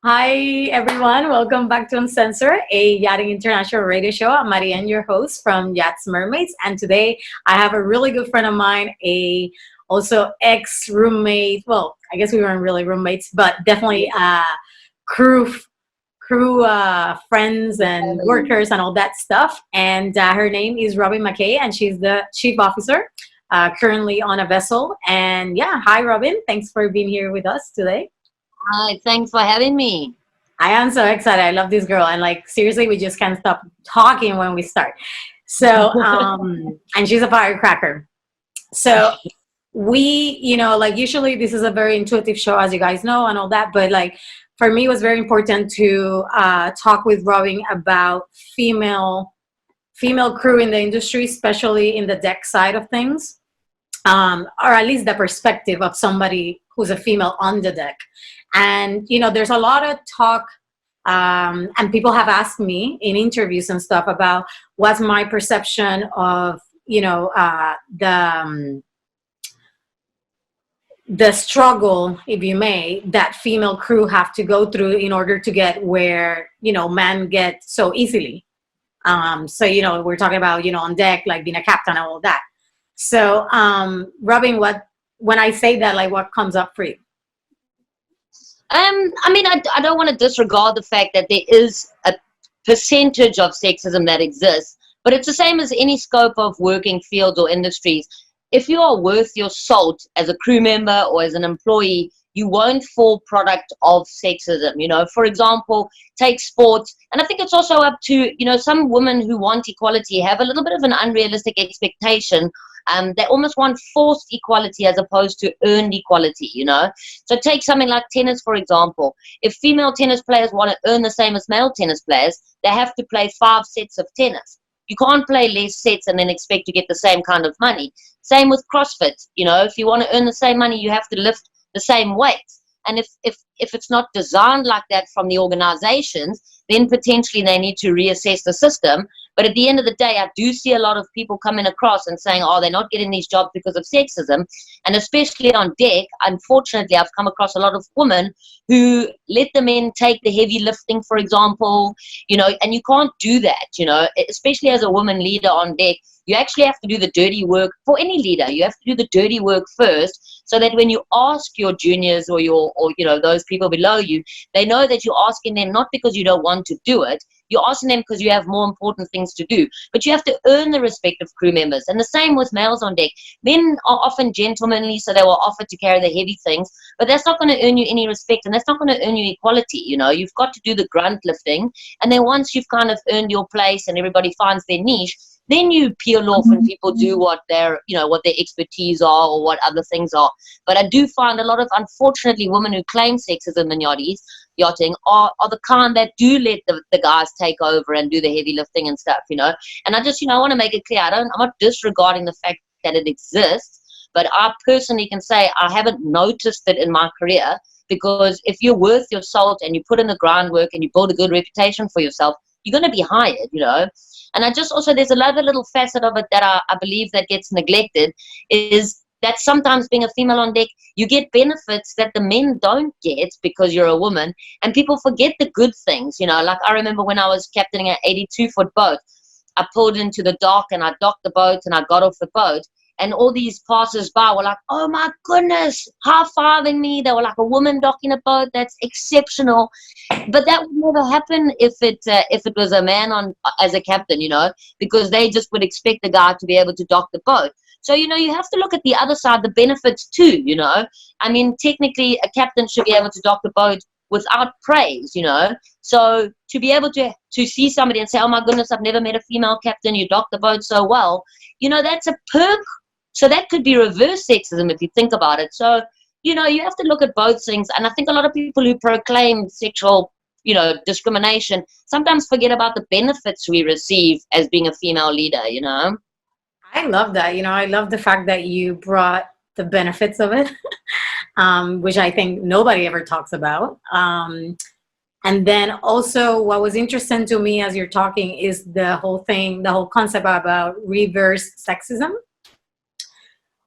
Hi, everyone. Welcome back to Uncensored, a Yachting International radio show. I'm Marianne, your host from Yachts Mermaids. And today I have a really good friend of mine, a also ex-roommate. Well, I guess we weren't really roommates, but definitely crew friends and workers and all that stuff. And her name is Robyn Mackay, and she's the Chief Officer currently on a vessel. And yeah, hi, Robyn. Thanks for being here with us today. Hi, thanks for having me. I am so excited. I love this girl. And like, seriously, we just can't stop talking when we start. So, and she's a firecracker. So like usually this is a very intuitive show, as you guys know, and all that. But like, for me, it was very important to talk with Robyn about female crew in the industry, especially in the deck side of things, or at least the perspective of somebody who's a female on the deck. And there's a lot of talk, and people have asked me in interviews and stuff about what's my perception of the struggle, if you may, that female crew have to go through in order to get where men get so easily. So we're talking about on deck, like being a captain and all that. So Robyn, when I say that, like, what comes up for you? I don't want to disregard the fact that there is a percentage of sexism that exists, but it's the same as any scope of working fields or industries. If you are worth your salt as a crew member or as an employee, you won't fall product of sexism. For example, take sports, and I think it's also up to some women who want equality have a little bit of an unrealistic expectation. They almost want forced equality as opposed to earned equality, So take something like tennis, for example. If female tennis players want to earn the same as male tennis players, they have to play 5 sets of tennis. You can't play less sets and then expect to get the same kind of money. Same with CrossFit. If you want to earn the same money, you have to lift the same weights. And if it's not designed like that from the organizations, then potentially they need to reassess the system. But at the end of the day, I do see a lot of people coming across and saying, oh, they're not getting these jobs because of sexism. And especially on deck, unfortunately, I've come across a lot of women who let the men take the heavy lifting, for example, and you can't do that, especially as a woman leader on deck. You actually have to do the dirty work. For any leader, you have to do the dirty work first, so that when you ask your juniors or those people below you, they know that you're asking them not because you don't want to do it. You're asking them because you have more important things to do. But you have to earn the respect of crew members. And the same with males on deck. Men are often gentlemanly, so they will offer to carry the heavy things, but that's not going to earn you any respect, and that's not going to earn you equality. You've got to do the grunt lifting, and then once you've kind of earned your place and everybody finds their niche, then you peel off and people do what their expertise are or what other things are. But I do find a lot of, unfortunately, women who claim sexism in yachting are the kind that do let the guys take over and do the heavy lifting and stuff, And I just, I want to make it clear, I'm not disregarding the fact that it exists, but I personally can say I haven't noticed it in my career, because if you're worth your salt and you put in the groundwork and you build a good reputation for yourself, you're going to be hired. And I just also, there's another little facet of it that I believe that gets neglected, is that sometimes being a female on deck, you get benefits that the men don't get because you're a woman, and people forget the good things. Like I remember when I was captaining an 82-foot boat, I pulled into the dock and I docked the boat and I got off the boat. And all these passers-by were like, oh my goodness, high-fiving me. They were like, a woman docking a boat, that's exceptional. But that would never happen if it was a man on as a captain, because they just would expect the guy to be able to dock the boat. So, you have to look at the other side, the benefits too, I mean, technically, a captain should be able to dock the boat without praise, So to be able to see somebody and say, oh my goodness, I've never met a female captain, you dock the boat so well, that's a perk. So that could be reverse sexism if you think about it. So, you have to look at both things. And I think a lot of people who proclaim sexual, discrimination sometimes forget about the benefits we receive as being a female leader, I love that. I love the fact that you brought the benefits of it, which I think nobody ever talks about. And then also what was interesting to me as you're talking is the whole concept about reverse sexism.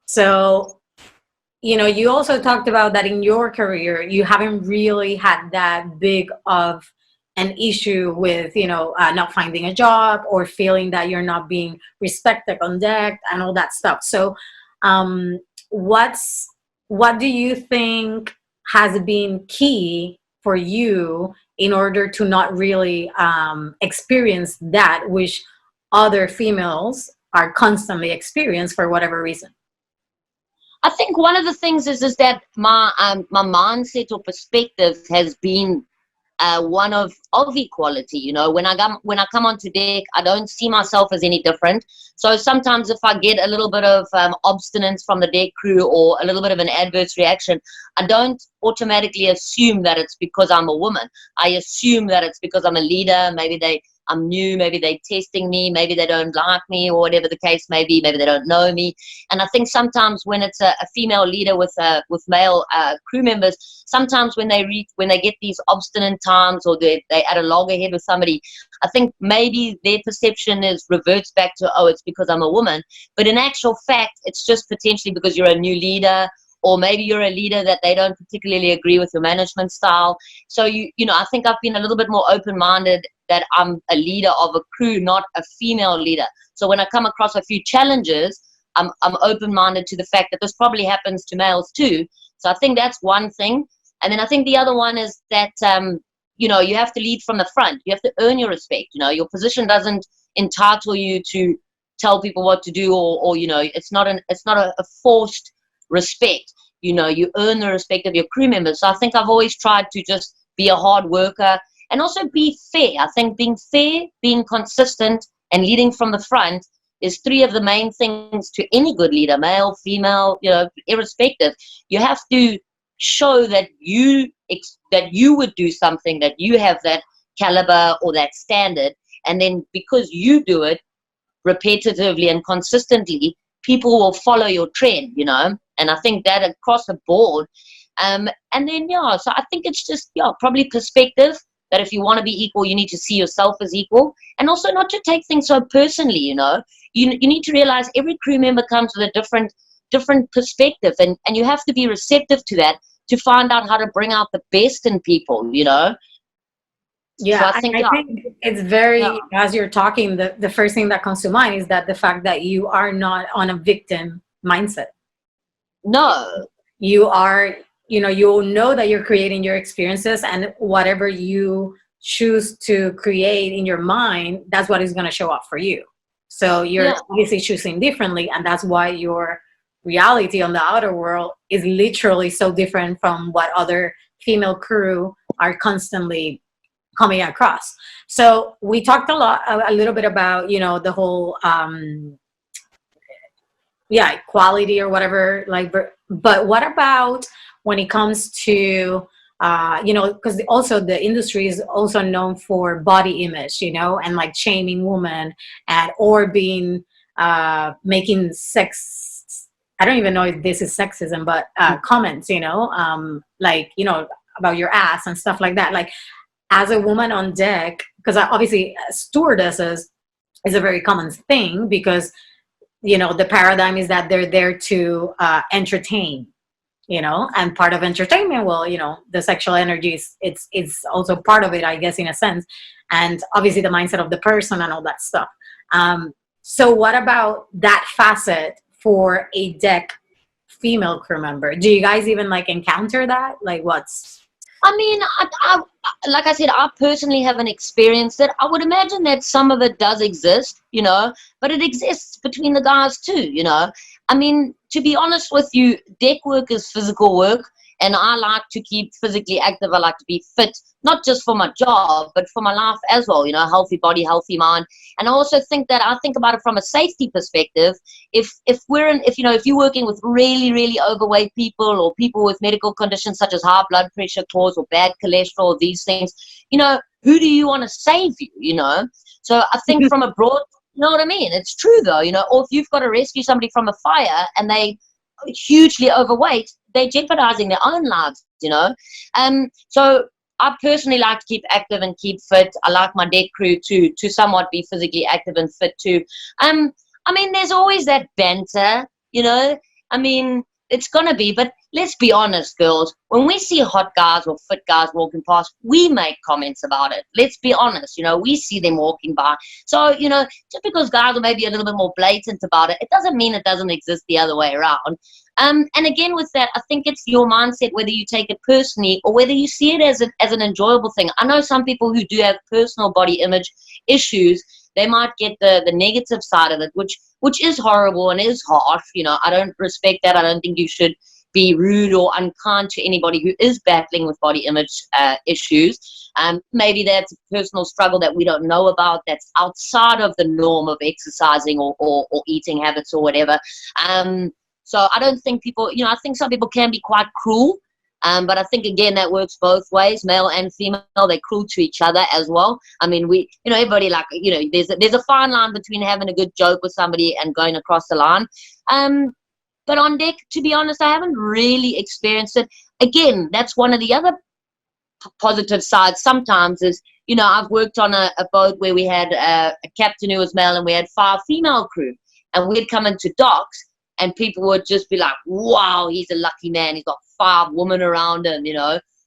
So you also talked about that in your career, you haven't really had that big of an issue with, not finding a job or feeling that you're not being respected on deck and all that stuff. So, um, what do you think has been key for you in order to not really experience that, which other females are constantly experience for whatever reason? I think one of the things is that my mindset or perspective has been one of equality. When I come onto deck, I don't see myself as any different. So sometimes if I get a little bit of obstinance from the deck crew or a little bit of an adverse reaction, I don't automatically assume that it's because I'm a woman. I assume that it's because I'm a leader. I'm new, maybe they're testing me, maybe they don't like me, or whatever the case may be, maybe they don't know me. And I think sometimes when it's a female leader with male crew members, sometimes when they get these obstinate times, or they at a loggerhead with somebody, I think maybe their perception reverts back to, oh, it's because I'm a woman. But in actual fact, it's just potentially because you're a new leader, or maybe you're a leader that they don't particularly agree with your management style. So I think I've been a little bit more open-minded, that I'm a leader of a crew, not a female leader. So when I come across a few challenges, I'm open-minded to the fact that this probably happens to males too. So I think that's one thing. And then I think the other one is that you have to lead from the front. You have to earn your respect. Your position doesn't entitle you to tell people what to do, or it's not a forced respect. You earn the respect of your crew members. So I think I've always tried to just be a hard worker and also be fair. I think being fair, being consistent, and leading from the front is three of the main things to any good leader, male, female, irrespective. You have to show that you would do something, that you have that caliber or that standard, and then because you do it repetitively and consistently, people will follow your trend, and I think that across the board. And then, so I think it's just, probably perspective, that if you want to be equal, you need to see yourself as equal, and also not to take things so personally. You need to realize every crew member comes with a different perspective, and you have to be receptive to that to find out how to bring out the best in people. Yeah, So I think, I think it's very, as you're talking, the first thing that comes to mind is that the fact that you are not on a victim mindset. no. You are, you'll know that you're creating your experiences, and whatever you choose to create in your mind, that's what is going to show up for you. So you're obviously choosing differently, and that's why your reality on the outer world is literally so different from what other female crew are constantly coming across. So we talked a little bit about, the whole, equality or whatever, but what about when it comes to, because also the industry is also known for body image, and like shaming women, or being, making I don't even know if this is sexism, but comments, about your ass and stuff like that. Like, as a woman on deck, because obviously stewardesses is a very common thing, because the paradigm is that they're there to entertain, and part of entertainment, well, the sexual energy it's also part of it, I guess, in a sense, and obviously the mindset of the person and all that stuff. So what about that facet for a deck female crew member? Do you guys even encounter that? I mean, I like I said, I personally haven't experienced it. I would imagine that some of it does exist, but it exists between the guys too, I mean, to be honest with you, deck work is physical work, and I like to keep physically active. I like to be fit, not just for my job, but for my life as well, healthy body, healthy mind. And I also think about it from a safety perspective. If you're working with really, really overweight people, or people with medical conditions such as high blood pressure or bad cholesterol, these things, who do you want to save you, So I think from a broad, you know what I mean? It's true though, or if you've got to rescue somebody from a fire and they hugely overweight, they're jeopardizing their own lives, So I personally like to keep active and keep fit. I like my deck crew to somewhat be physically active and fit too. I mean, there's always that banter, I mean, it's gonna be, but let's be honest, girls. When we see hot guys or fit guys walking past, we make comments about it. Let's be honest, we see them walking by. So, just because guys are maybe a little bit more blatant about it, it doesn't mean it doesn't exist the other way around. And again, with that, I think it's your mindset, whether you take it personally or whether you see it as an enjoyable thing. I know some people who do have personal body image issues, they might get the negative side of it, which is horrible and is harsh. I don't respect that. I don't think you should be rude or unkind to anybody who is battling with body image issues. Maybe that's a personal struggle that we don't know about, that's outside of the norm of exercising or eating habits or whatever. So I don't think people, I think some people can be quite cruel. But I think, again, that works both ways, male and female. They're cruel to each other as well. I mean, everybody, there's a fine line between having a good joke with somebody and going across the line. But on deck, to be honest, I haven't really experienced it. Again, that's one of the other positive sides sometimes is, I've worked on a boat where we had a captain who was male and we had 5 female crew. And we'd come into docks and people would just be like, wow, he's a lucky man. He's got 5 women around him,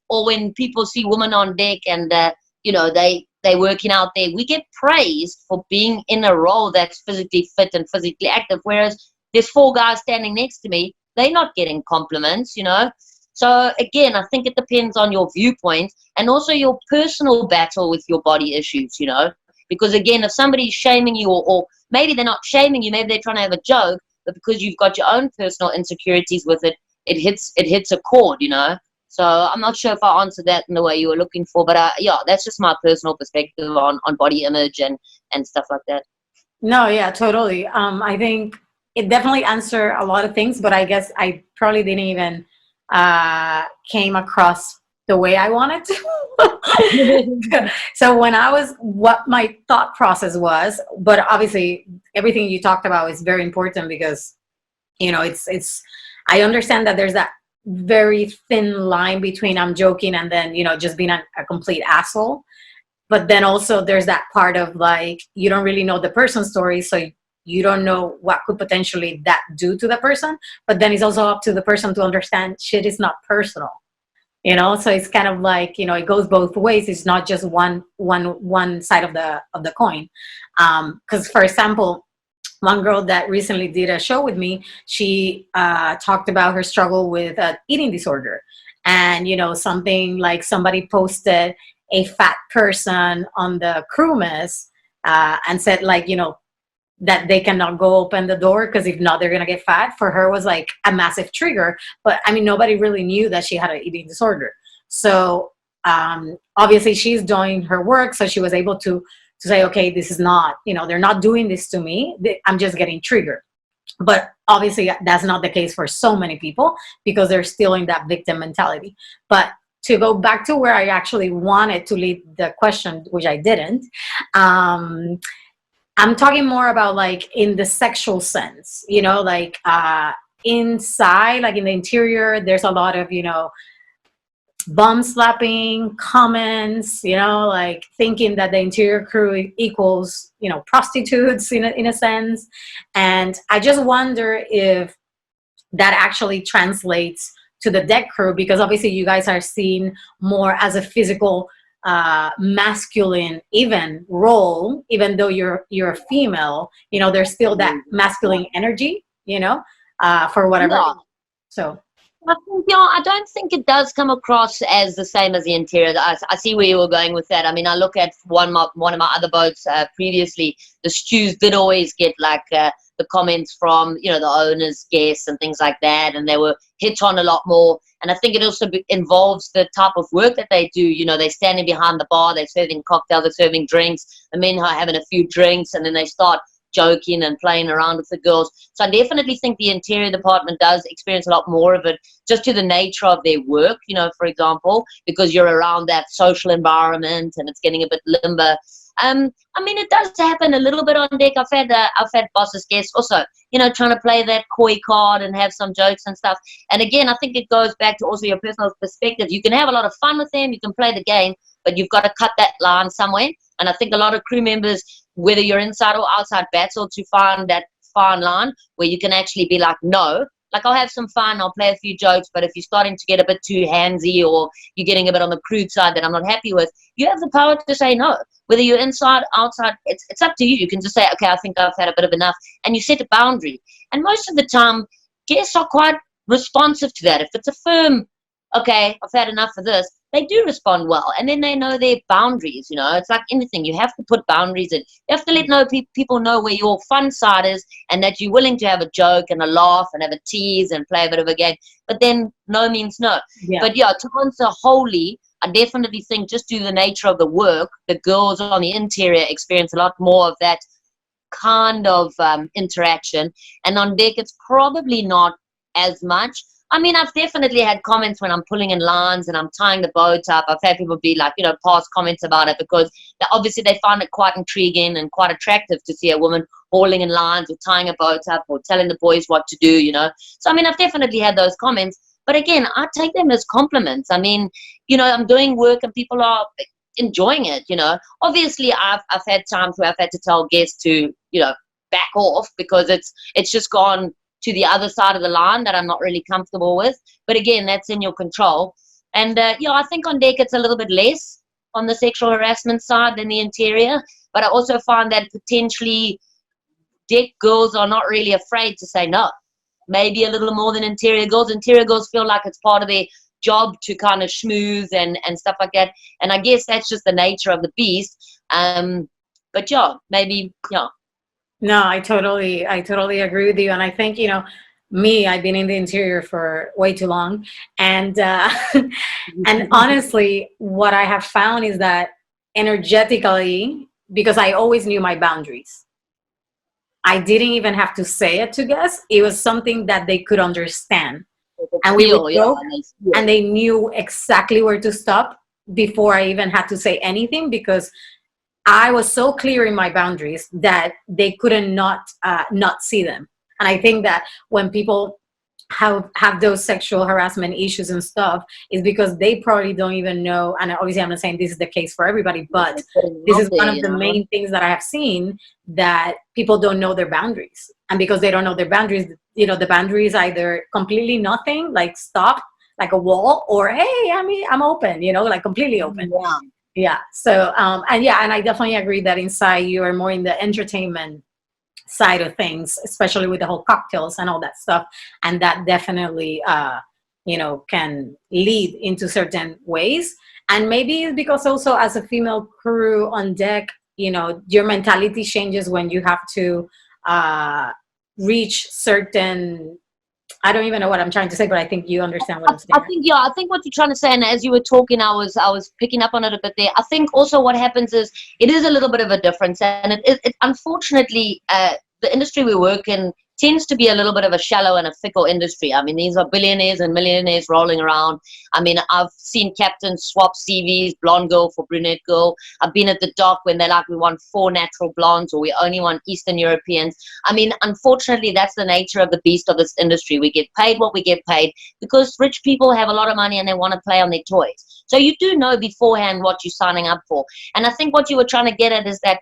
Or when people see women on deck and, they're working out there, we get praised for being in a role that's physically fit and physically active. Whereas there's 4 guys standing next to me, they're not getting compliments, So again, I think it depends on your viewpoint and also your personal battle with your body issues, Because again, if somebody's shaming you or maybe they're not shaming you, maybe they're trying to have a joke, but because you've got your own personal insecurities with it, it hits a chord, So I'm not sure if I answered that in the way you were looking for, but yeah, that's just my personal perspective on body image and stuff like that. No, yeah, totally. I think it definitely answered a lot of things, but I guess I probably didn't even came across the way I wanted to. So what my thought process was, but obviously everything you talked about is very important because, I understand that there's that very thin line between I'm joking and then, just being a complete asshole. But then also there's that part of you don't really know the person's story. So you don't know what could potentially that do to the person. But then it's also up to the person to understand shit is not personal. So it's kind of it goes both ways. It's not just one side of the coin. Because for example, one girl that recently did a show with me, she talked about her struggle with eating disorder. And, something like somebody posted a fat person on the crew mess and said that they cannot go open the door because if not, they're going to get fat. For her was a massive trigger. But I mean, nobody really knew that she had an eating disorder. So obviously she's doing her work. So she was able to say, okay, this is not, they're not doing this to me. I'm just getting triggered. But obviously that's not the case for so many people because they're still in that victim mentality. But to go back to where I actually wanted to lead the question, which I didn't, I'm talking more about in the sexual sense, inside, in the interior, there's a lot of, bum slapping, comments, thinking that the interior crew equals, prostitutes in a sense. And I just wonder if that actually translates to the deck crew, because obviously you guys are seen more as a physical, masculine even role, even though you're a female, there's still that masculine energy, for whatever. Yeah. So I think, I don't think it does come across as the same as the interior. I see where you were going with that. I mean, I look at one of my other boats previously. The stews did always get the comments from the owners, guests, and things like that, and they were hit on a lot more. And I think it also involves the type of work that they do. They're standing behind the bar, they're serving cocktails, they're serving drinks. The men are having a few drinks, and then they start joking and playing around with the girls. So I definitely think the interior department does experience a lot more of it just to the nature of their work, for example, because you're around that social environment and it's getting a bit limber. I mean, it does happen a little bit on deck. I've had bosses guests also, trying to play that coy card and have some jokes and stuff. And again, I think it goes back to also your personal perspective. You can have a lot of fun with them, you can play the game, but you've got to cut that line somewhere. And I think a lot of crew members, whether you're inside or outside, battle to find that fine line where you can actually be like, no, Like, I'll have some fun, I'll play a few jokes, but if you're starting to get a bit too handsy or you're getting a bit on the crude side that I'm not happy with, you have the power to say no. Whether you're inside, outside, it's up to you. You can just say, okay, I think I've had a bit of enough, and you set a boundary. And most of the time, guests are quite responsive to that. If it's a firm, okay, I've had enough of this, they do respond well, and then they know their boundaries. It's like anything, you have to put boundaries in. You have to let people know where your fun side is, and that you're willing to have a joke and a laugh and have a tease and play a bit of a game, but then no means no. Yeah. But yeah, to answer wholly, I definitely think just due to the nature of the work, the girls on the interior experience a lot more of that kind of interaction, and on deck it's probably not as much. I mean, I've definitely had comments when I'm pulling in lines and I'm tying the boat up. I've had people be like, past comments about it, because obviously they find it quite intriguing and quite attractive to see a woman hauling in lines or tying a boat up or telling the boys what to do. So, I mean, I've definitely had those comments. But again, I take them as compliments. I mean, I'm doing work and people are enjoying it. Obviously, I've had times where I've had to tell guests to, back off, because it's just gone to the other side of the line that I'm not really comfortable with. But again, that's in your control. And I think on deck it's a little bit less on the sexual harassment side than the interior. But I also find that potentially deck girls are not really afraid to say no. Maybe a little more than interior girls. Interior girls feel like it's part of their job to kind of schmooze and stuff like that. And I guess that's just the nature of the beast. But yeah, maybe, yeah. No, I totally agree with you. And I think, I've been in the interior for way too long. And, and honestly, what I have found is that energetically, because I always knew my boundaries, I didn't even have to say it to guests. It was something that they could understand. And we would go, and they knew exactly where to stop before I even had to say anything, because I was so clear in my boundaries that they couldn't not see them. And I think that when people have those sexual harassment issues and stuff, is because they probably don't even know. And obviously I'm not saying this is the case for everybody, but this is one of the main things that I have seen, that people don't know their boundaries. And because they don't know their boundaries, the boundaries either completely nothing, like stop, like a wall, or hey, I'm open, like completely open. Yeah. Yeah. So, and I definitely agree that inside you are more in the entertainment side of things, especially with the whole cocktails and all that stuff. And that definitely, can lead into certain ways. And maybe it's because also as a female crew on deck, your mentality changes when you have to reach certain, I don't even know what I'm trying to say, but I think you understand what I'm saying. I think what you're trying to say, and as you were talking, I was picking up on it a bit there. I think also what happens is it is a little bit of a difference, and it unfortunately, the industry we work in tends to be a little bit of a shallow and a fickle industry. I mean, these are billionaires and millionaires rolling around. I mean, I've seen captains swap CVs, blonde girl for brunette girl. I've been at the dock when they're like, we want 4 natural blondes, or we only want Eastern Europeans. I mean, unfortunately, that's the nature of the beast of this industry. We get paid what we get paid because rich people have a lot of money and they want to play on their toys. So you do know beforehand what you're signing up for. And I think what you were trying to get at is that,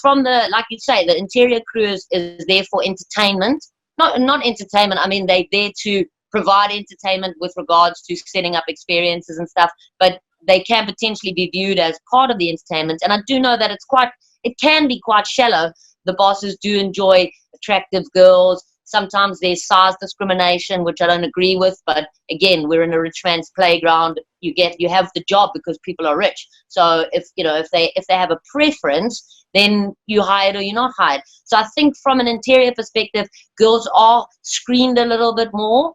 from the, like you say, the interior crew is there for entertainment. Not entertainment. I mean, they're there to provide entertainment with regards to setting up experiences and stuff, but they can potentially be viewed as part of the entertainment. And I do know that it can be quite shallow. The bosses do enjoy attractive girls. Sometimes there's size discrimination, which I don't agree with. But again, we're in a rich man's playground. You have the job because people are rich. So if they have a preference, then you hired or you're not hired. So I think from an interior perspective, girls are screened a little bit more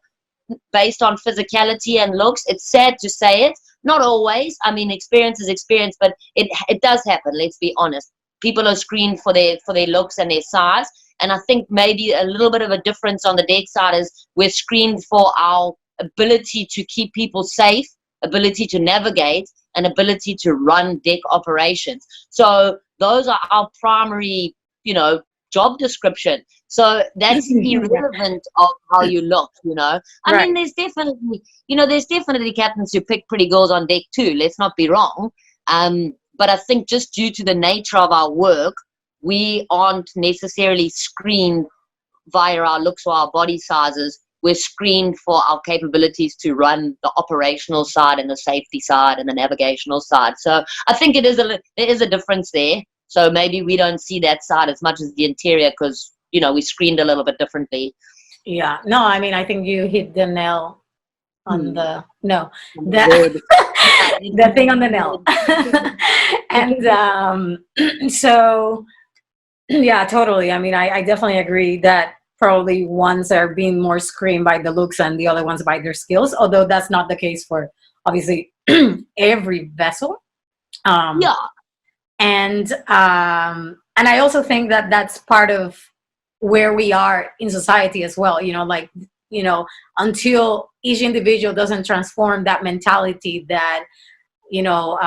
based on physicality and looks. It's sad to say it. Not always. I mean, experience is experience, but it does happen. Let's be honest. People are screened for their looks and their size. And I think maybe a little bit of a difference on the deck side is we're screened for our ability to keep people safe, ability to navigate, and ability to run deck operations. So those are our primary, job description. So that's irrelevant of how you look, I mean, there's definitely captains who pick pretty girls on deck too. Let's not be wrong. But I think just due to the nature of our work, we aren't necessarily screened via our looks or our body sizes we're screened for our capabilities to run the operational side and the safety side and the navigational side. So I think there is a difference there. So maybe we don't see that side as much as the interior because, you know, we screened a little bit differently. Yeah. No, I mean, I think you hit the nail on the the thing on the nail. And so, yeah, totally. I mean, I definitely agree that probably ones are being more screened by the looks and the other ones by their skills, although that's not the case for obviously every vessel. Yeah. And I also think that that's part of where we are in society as well. You know, like, you know, until each individual doesn't transform that mentality that, you know,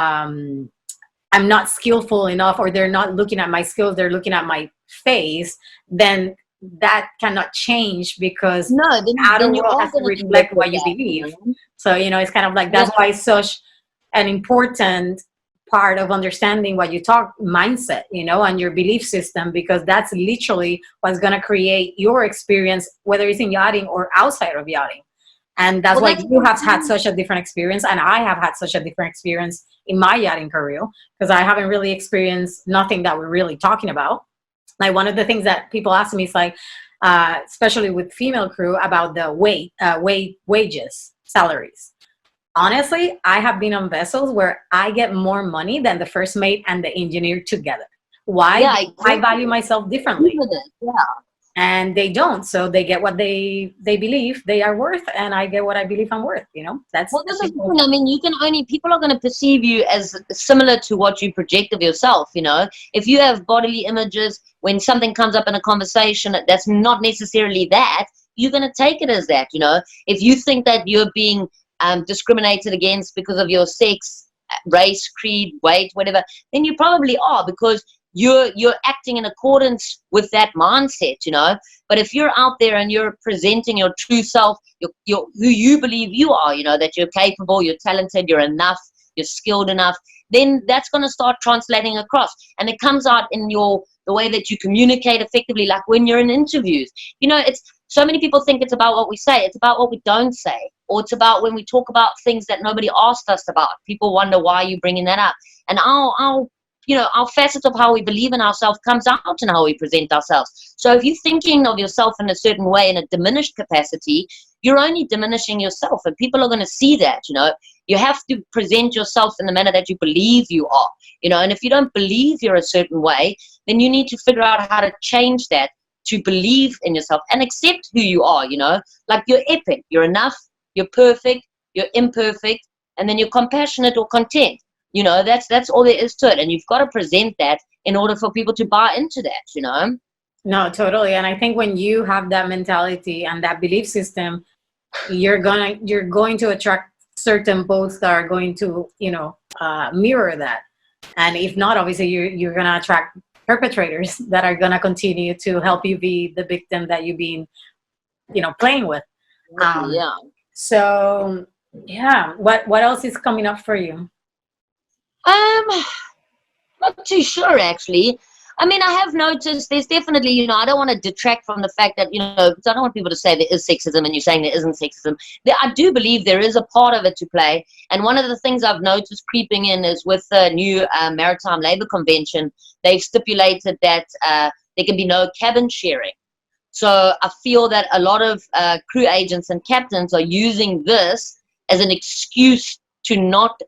I'm not skillful enough, or they're not looking at my skills, they're looking at my face, then that cannot change, because then outer you world are has to going to reflect what you believe. So, you know, it's kind of like, that's why it's such an important part of understanding what you talk mindset, you know, and your belief system, because that's literally what's going to create your experience, whether it's in yachting or outside of yachting. And that's why you have had such a different experience, and I have had such a different experience in my yachting career, because I haven't really experienced nothing that we're really talking about. Like, one of the things that people ask me is like, especially with female crew, about the wages, salaries. Honestly, I have been on vessels where I get more money than the first mate and the engineer together. Why? Yeah, Because I value myself differently. Yeah. And they don't, so they get what they believe they are worth, and I get what I believe I'm worth. You know, that's Well, this is the thing. I mean, people are going to perceive you as similar to what you project of yourself. You know, if you have bodily images, when something comes up in a conversation that's not necessarily that, you're going to take it as that. You know, if you think that you're being discriminated against because of your sex, race, creed, weight, whatever, then you probably are, because you're acting in accordance with that mindset, you know. But if you're out there and you're presenting your true self, you're who you believe you are, you know, that you're capable, you're talented, you're enough, you're skilled enough, then that's going to start translating across, and it comes out in the way that you communicate effectively. Like when you're in interviews, you know, it's so many people think it's about what we say, it's about what we don't say, or it's about when we talk about things that nobody asked us about. People wonder why you're bringing that up, and our facets of how we believe in ourselves comes out in how we present ourselves. So if you're thinking of yourself in a certain way in a diminished capacity, you're only diminishing yourself, and people are going to see that. You know, you have to present yourself in the manner that you believe you are, you know. And if you don't believe you're a certain way, then you need to figure out how to change that to believe in yourself and accept who you are, you know. Like, you're epic, you're enough, you're perfect, you're imperfect, and then you're compassionate or content. You know, that's all there is to it, and you've got to present that in order for people to buy into that, you know. No, totally. And I think when you have that mentality and that belief system, you're going to attract certain boats that are going to, you know, mirror that. And if not, obviously you're going to attract perpetrators that are going to continue to help you be the victim that you've been, you know, playing with. Yeah. So yeah, what else is coming up for you? Not too sure, actually. I mean, I have noticed there's definitely, you know, I don't want to detract from the fact that, you know, because I don't want people to say there is sexism and you're saying there isn't sexism. I do believe there is a part of it to play. And one of the things I've noticed creeping in is with the new Maritime Labour Convention, they've stipulated that there can be no cabin sharing. So I feel that a lot of crew agents and captains are using this as an excuse to not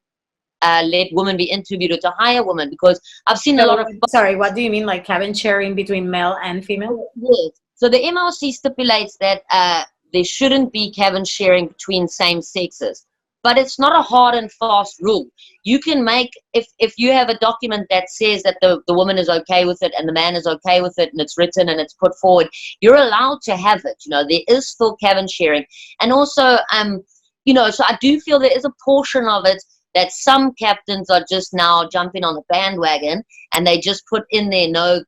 let women be interviewed or to hire women, because I've seen a lot of... Sorry, what do you mean, like cabin sharing between male and female? Yes. So the MLC stipulates that there shouldn't be cabin sharing between same sexes, but it's not a hard and fast rule. You can make, if you have a document that says that the woman is okay with it and the man is okay with it, and it's written and it's put forward, you're allowed to have it. You know, there is still cabin sharing. And also, you know, so I do feel there is a portion of it that some captains are just now jumping on the bandwagon, and they just put in there no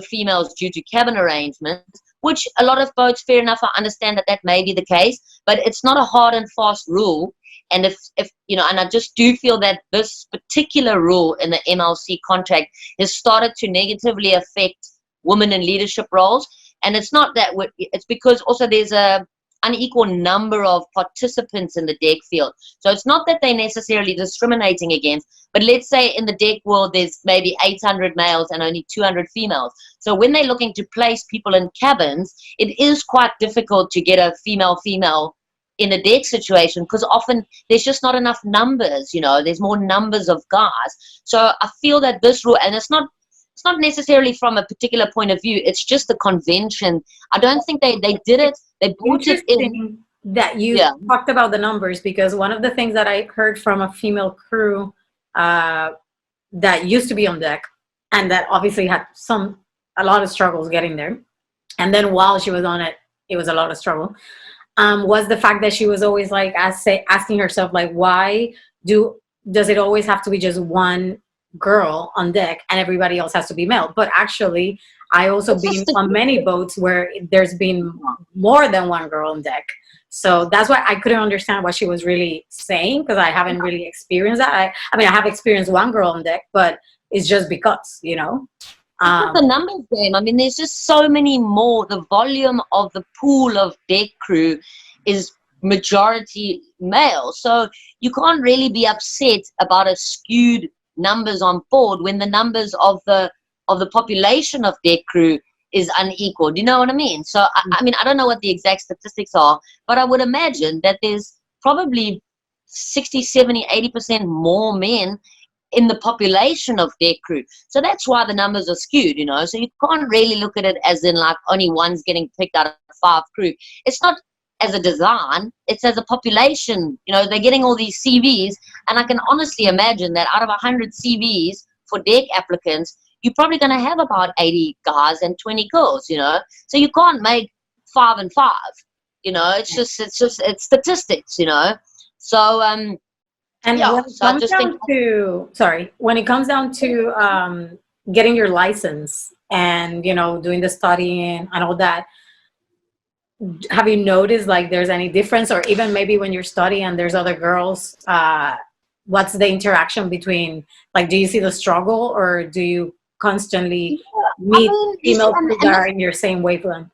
females due to cabin arrangements, which a lot of boats, fair enough, I understand that may be the case, but it's not a hard and fast rule. And if you know, and I just do feel that this particular rule in the MLC contract has started to negatively affect women in leadership roles. And it's not that it's because also there's a unequal number of participants in the deck field. So it's not that they're necessarily discriminating against, but let's say in the deck world there's maybe 800 males and only 200 females. So when they're looking to place people in cabins, it is quite difficult to get a female in a deck situation, because often there's just not enough numbers, there's more numbers of guys. So I feel that this rule, and it's not necessarily from a particular point of view, it's just the convention. I don't think they did it, they brought it in. That you talked about the numbers, because one of the things that I heard from a female crew that used to be on deck, and that obviously had a lot of struggles getting there, and then while she was on it, it was a lot of struggle, was the fact that she was always like asking herself, like, why does it always have to be just one girl on deck and everybody else has to be male? But actually, I also been on many boats where there's been more than one girl on deck. So that's why I couldn't understand what she was really saying, because I haven't really experienced that. I mean, I have experienced one girl on deck, but it's just because, the numbers game. I mean, there's just so many more. The volume of the pool of deck crew is majority male. So you can't really be upset about a skewed numbers on board when the numbers of the population of deck crew is unequal. Do you know what I mean? So I mean, I don't know what the exact statistics are, but I would imagine that there's probably 60, 70, 80% more men in the population of deck crew. So that's why the numbers are skewed, So you can't really look at it as in like only one's getting picked out of 5 crew. It's not as a design, it's as a population. They're getting all these CVs, and I can honestly imagine that out of 100 CVs for deck applicants, you're probably going to have about 80 guys and 20 girls, So you can't make 5 and 5, it's statistics, So and yeah, when it comes down to getting your license and doing the studying and all that, have you noticed like there's any difference, or even maybe when you're studying and there's other girls, what's the interaction between, like, do you see the struggle, or do you constantly meet female people that are in your same wavelength?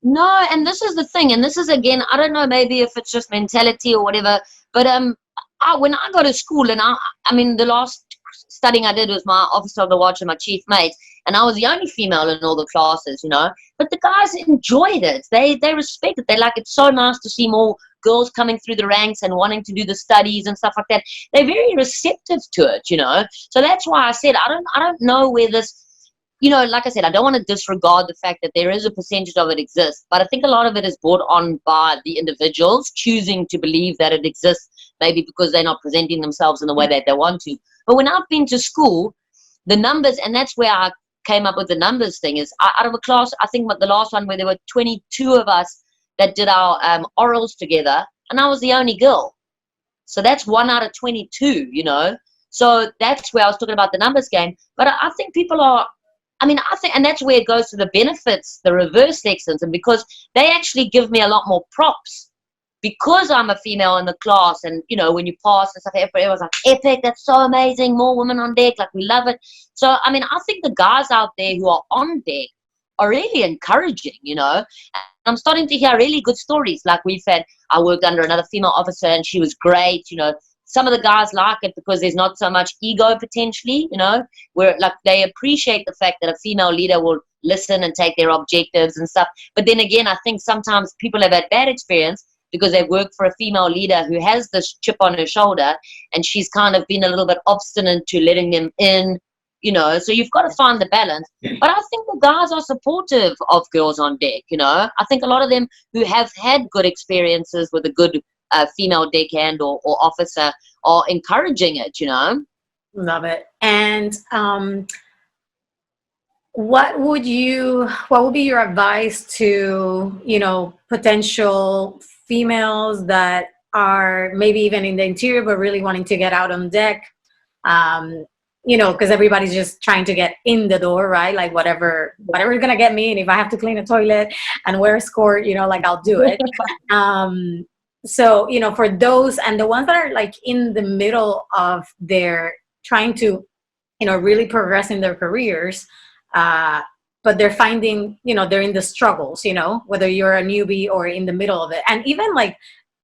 No, and this is the thing, and this is, again, I don't know, maybe if it's just mentality or whatever, but when I go to school, and I mean, the last studying I did was my officer of the watch and my chief mate, and I was the only female in all the classes, but the guys enjoyed it. They respect it. They like, it's so nice to see more girls coming through the ranks and wanting to do the studies and stuff like that. They're very receptive to it, So that's why I said, I don't know where this, like I said, I don't want to disregard the fact that there is a percentage of it exists, but I think a lot of it is brought on by the individuals choosing to believe that it exists, maybe because they're not presenting themselves in the way that they want to. But when I've been to school, the numbers, and that's where I came up with the numbers thing, is out of a class, I think the last one where there were 22 of us that did our orals together, and I was the only girl. So that's 1 out of 22, So that's where I was talking about the numbers game. But I think people are, and that's where it goes to the benefits, the reverse sexism, because they actually give me a lot more props. Because I'm a female in the class, and when you pass and stuff, everyone's like, epic, that's so amazing, more women on deck, like, we love it. So I think the guys out there who are on deck are really encouraging, and I'm starting to hear really good stories. Like, I worked under another female officer, and she was great. Some of the guys like it because there's not so much ego potentially, where like they appreciate the fact that a female leader will listen and take their objectives and stuff. But then again, I think sometimes people have had bad experience because they've worked for a female leader who has this chip on her shoulder, and she's kind of been a little bit obstinate to letting them in, so you've got to find the balance. But I think the guys are supportive of girls on deck, I think a lot of them who have had good experiences with a good female deckhand or officer are encouraging it, Love it. And what would be your advice to, potential females that are maybe even in the interior but really wanting to get out on deck? Because everybody's just trying to get in the door, right? Like whatever's gonna get me, and if I have to clean a toilet and wear a skirt, like, I'll do it. So, for those, and the ones that are like in the middle of their trying to, really progress in their careers, but they're finding, they're in the struggles, whether you're a newbie or in the middle of it. And even like,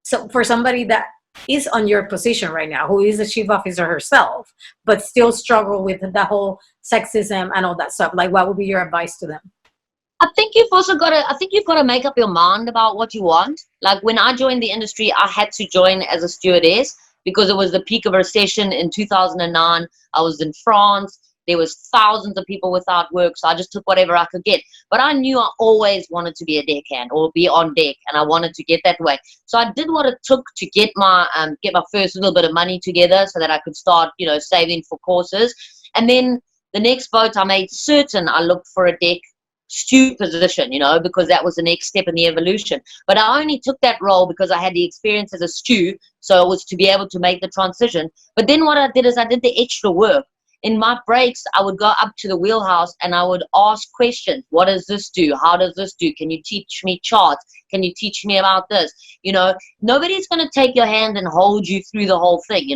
so for somebody that is on your position right now, who is a chief officer herself, but still struggle with the whole sexism and all that stuff, like what would be your advice to them? I think you've got to make up your mind about what you want. Like when I joined the industry, I had to join as a stewardess because it was the peak of a recession in 2009. I was in France. There was thousands of people without work, so I just took whatever I could get. But I knew I always wanted to be a deckhand or be on deck, and I wanted to get that way. So I did what it took to get my first little bit of money together so that I could start, saving for courses. And then the next boat, I made certain I looked for a deck stew position, because that was the next step in the evolution. But I only took that role because I had the experience as a stew, so it was to be able to make the transition. But then what I did is I did the extra work. In my breaks, I would go up to the wheelhouse and I would ask questions. What does this do? How does this do? Can you teach me charts? Can you teach me about this? Nobody's going to take your hand and hold you through the whole thing,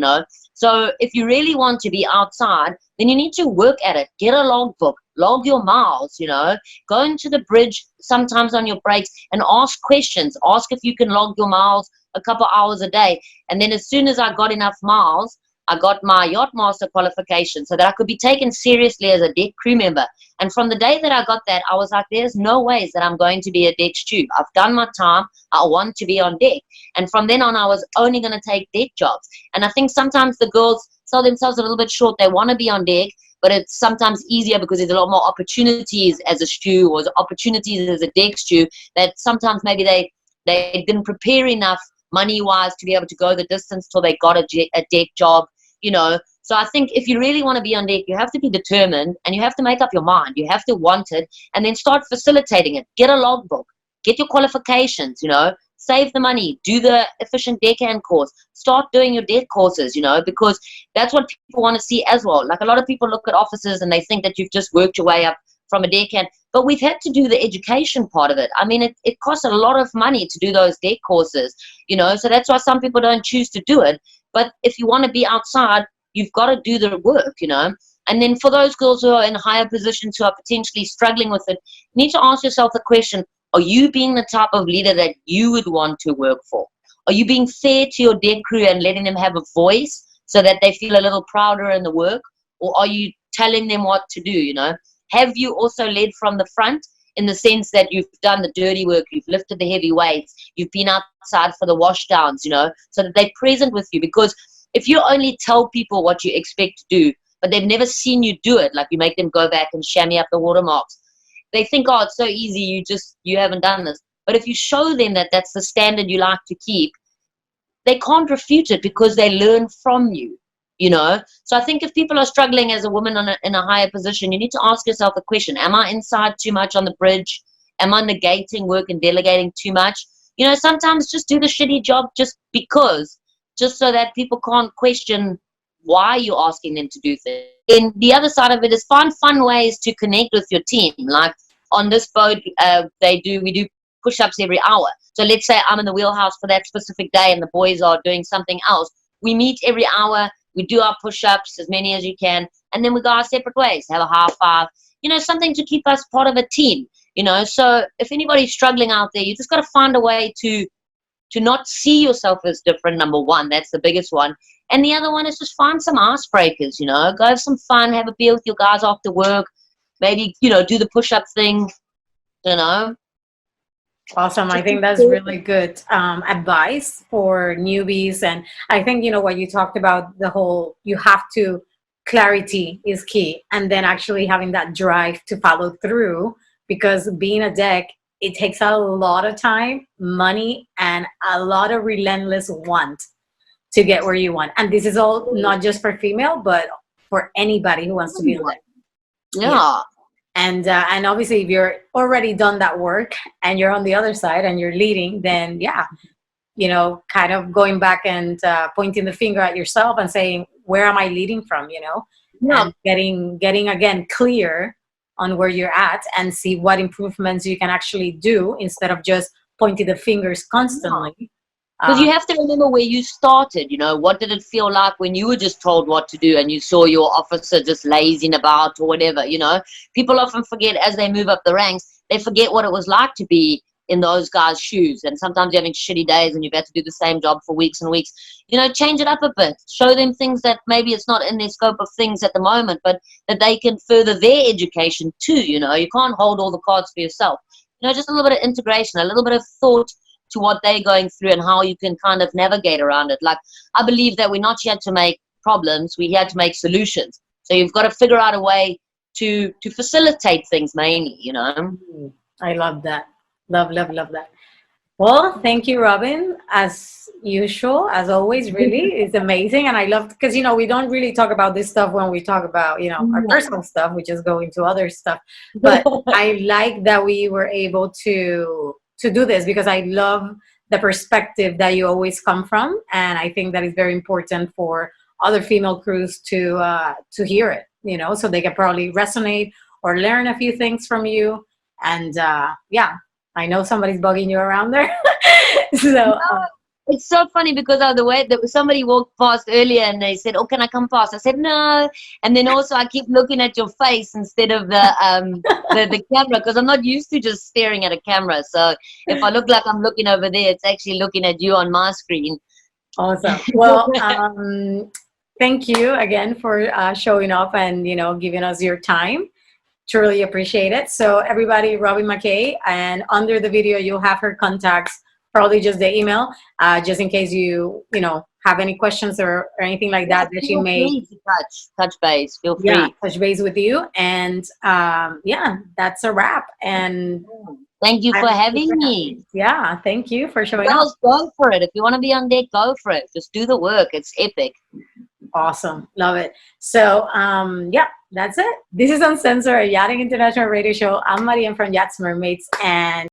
So if you really want to be outside, then you need to work at it. Get a logbook, log your miles, go into the bridge sometimes on your breaks and ask questions. Ask if you can log your miles a couple hours a day. And then as soon as I got enough miles, I got my yacht master qualification so that I could be taken seriously as a deck crew member. And from the day that I got that, I was like, there's no ways that I'm going to be a deck stew. I've done my time. I want to be on deck. And from then on, I was only going to take deck jobs. And I think sometimes the girls sell themselves a little bit short. They want to be on deck, but it's sometimes easier because there's a lot more opportunities as a stew or opportunities as a deck stew that sometimes maybe they didn't prepare enough money-wise to be able to go the distance till they got a deck job. So I think if you really want to be on deck, you have to be determined and you have to make up your mind. You have to want it and then start facilitating it. Get a logbook, get your qualifications, save the money, do the efficient deckhand course, start doing your deck courses, because that's what people want to see as well. Like a lot of people look at officers and they think that you've just worked your way up from a deckhand, but we've had to do the education part of it. I mean, it costs a lot of money to do those deck courses, so that's why some people don't choose to do it. But if you want to be outside, you've got to do the work, And then for those girls who are in higher positions who are potentially struggling with it, you need to ask yourself the question, are you being the type of leader that you would want to work for? Are you being fair to your deck crew and letting them have a voice so that they feel a little prouder in the work? Or are you telling them what to do, Have you also led from the front? In the sense that you've done the dirty work, you've lifted the heavy weights, you've been outside for the wash downs, so that they're present with you. Because if you only tell people what you expect to do, but they've never seen you do it, like you make them go back and chamois up the watermarks, they think, oh, it's so easy, you haven't done this. But if you show them that that's the standard you like to keep, they can't refute it because they learn from you. So I think if people are struggling as a woman in a higher position, you need to ask yourself the question, am I inside too much on the bridge? Am I negating work and delegating too much? Sometimes just do the shitty job just so that people can't question why you're asking them to do things. And the other side of it is find fun ways to connect with your team. Like on this boat, we do push-ups every hour. So let's say I'm in the wheelhouse for that specific day and the boys are doing something else. We meet every hour. We do our push-ups, as many as you can, and then we go our separate ways, have a high five, something to keep us part of a team, So if anybody's struggling out there, you just got to find a way to not see yourself as different, number one. That's the biggest one. And the other one is just find some icebreakers, go have some fun, have a beer with your guys after work, maybe, do the push-up thing, Awesome. I think that's really good advice for newbies. And I think, what you talked about, clarity is key. And then actually having that drive to follow through, because being a deck, it takes a lot of time, money, and a lot of relentless want to get where you want. And this is all not just for female, but for anybody who wants to be a deck. Yeah. And obviously, if you're already done that work and you're on the other side and you're leading, then kind of going back and pointing the finger at yourself and saying, where am I leading from, and getting again clear on where you're at and see what improvements you can actually do instead of just pointing the fingers constantly Because you have to remember where you started, you know, what did it feel like when you were just told what to do and you saw your officer just lazing about or whatever, you know. People often forget as they move up the ranks, they forget what it was like to be in those guys' shoes. And sometimes you're having shitty days and you've had to do the same job for weeks and weeks. You know, change it up a bit. Show them things that maybe it's not in their scope of things at the moment, but that they can further their education too, you know. You can't hold all the cards for yourself. You know, just a little bit of integration, a little bit of thought to what they're going through and how you can kind of navigate around it. Like, I believe that we're not here to make problems, we're here to make solutions. So you've got to figure out a way to facilitate things mainly, you know. I love that. Love that. Well, thank you, Robyn. As usual, as always, really, it's amazing. And I love, because, you know, we don't really talk about this stuff when we talk about, you know, our personal stuff. We just go into other stuff. But I like that we were able to do this, because I love the perspective that you always come from. And I think that is very important for other female crews to hear it, you know, so they can probably resonate or learn a few things from you. And yeah, I know somebody's bugging you around there. So it's so funny because of the way that somebody walked past earlier and they said, "Oh, can I come past?" I said, "No." And then also I keep looking at your face instead of the camera, because I'm not used to just staring at a camera. So if I look like I'm looking over there, it's actually looking at you on my screen. Awesome. Well, thank you again for showing up and, you know, giving us your time. Truly appreciate it. So everybody, Robyn Mackay, and under the video you'll have her contacts, probably just the email, just in case you know, have any questions or anything like that that you may touch base. Feel free. Yeah, touch base with you. And yeah, that's a wrap. And thank you for having me. Yeah, thank you for showing up. Go for it. If you want to be on deck, go for it. Just do the work. It's epic. Awesome. Love it. So yeah, that's it. This is Uncensored, a Yachting International radio show. I'm Marianne from Yachts, Mermaids, and